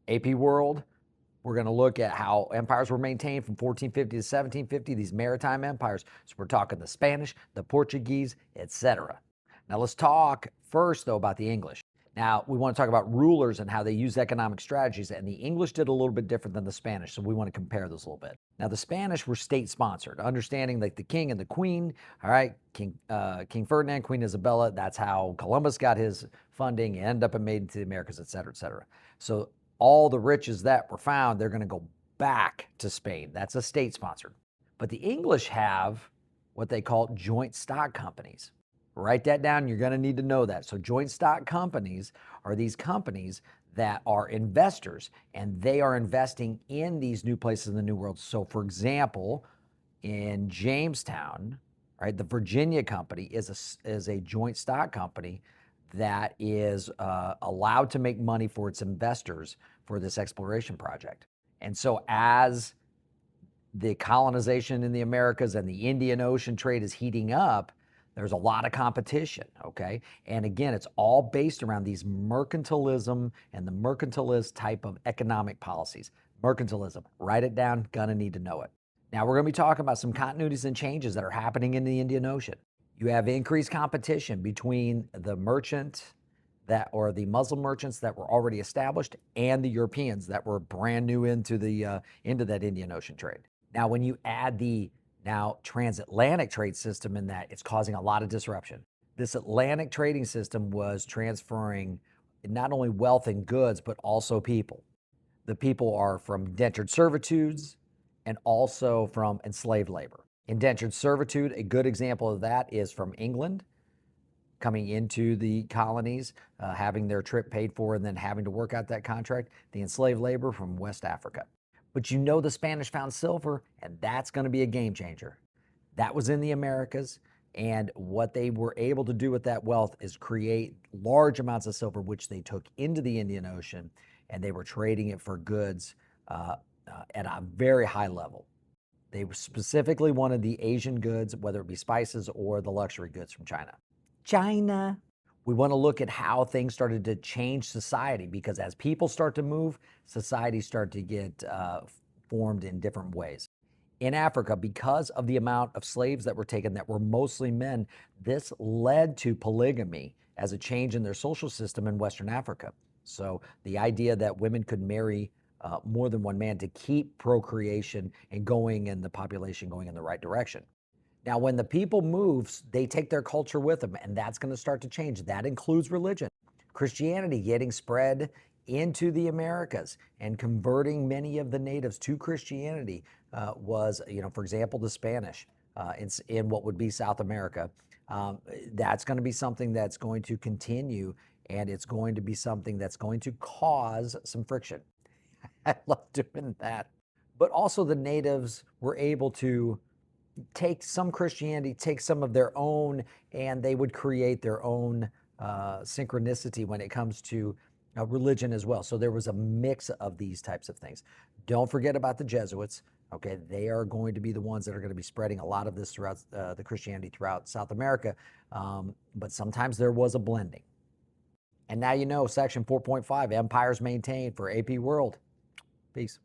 AP World, we're going to look at how empires were maintained from 1450 to 1750, these maritime empires. So we're talking the Spanish, the Portuguese, etc. Now let's talk first, though, about the English. Now, we want to talk about rulers and how they use economic strategies, and the English did a little bit different than the Spanish, so we want to compare those a little bit. Now, the Spanish were state-sponsored, understanding like the king and the queen, all right, King Ferdinand, Queen Isabella, that's how Columbus got his funding, end up and made it to the Americas, et cetera, et cetera. So all the riches that were found, they're going to go back to Spain. That's a state-sponsored. But the English have what they call joint stock companies. Write that down. You're going to need to know that. So joint stock companies are these companies that are investors, and they are investing in these new places in the New World. So for example, in Jamestown, right, the Virginia Company is a joint stock company that is allowed to make money for its investors for this exploration project. And so as the colonization in the Americas and the Indian Ocean trade is heating up, there's a lot of competition, okay? And again, it's all based around these mercantilism and the mercantilist type of economic policies. Mercantilism, write it down, gonna need to know it. Now we're gonna be talking about some continuities and changes that are happening in the Indian Ocean. You have increased competition between the merchant or the Muslim merchants that were already established and the Europeans that were brand new into that Indian Ocean trade. Now, when you add the now transatlantic trade system in that, it's causing a lot of disruption. This Atlantic trading system was transferring not only wealth and goods, but also people. The people are from indentured servitudes and also from enslaved labor. Indentured servitude, a good example of that is from England, coming into the colonies, having their trip paid for and then having to work out that contract. The enslaved labor from West Africa. But you know the Spanish found silver, and that's going to be a game changer. That was in the Americas, and what they were able to do with that wealth is create large amounts of silver, which they took into the Indian Ocean, and they were trading it for goods at a very high level. They specifically wanted the Asian goods, whether it be spices or the luxury goods from China. China. We want to look at how things started to change society, because as people start to move, societies start to get formed in different ways. In Africa, because of the amount of slaves that were taken that were mostly men, this led to polygamy as a change in their social system in Western Africa. So the idea that women could marry more than one man to keep procreation and the population going in the right direction. Now, when the people move, they take their culture with them, and that's going to start to change. That includes religion. Christianity getting spread into the Americas and converting many of the natives to Christianity was, for example, the Spanish in what would be South America. That's going to be something that's going to continue, and it's going to be something that's going to cause some friction. I love doing that. But also the natives were able to take some Christianity, take some of their own, and they would create their own synchronicity when it comes to religion as well. So there was a mix of these types of things. Don't forget about the Jesuits. Okay, they are going to be the ones that are going to be spreading a lot of this throughout the Christianity throughout South America. But sometimes there was a blending. And now you know, section 4.5, empires maintained for AP World. Peace.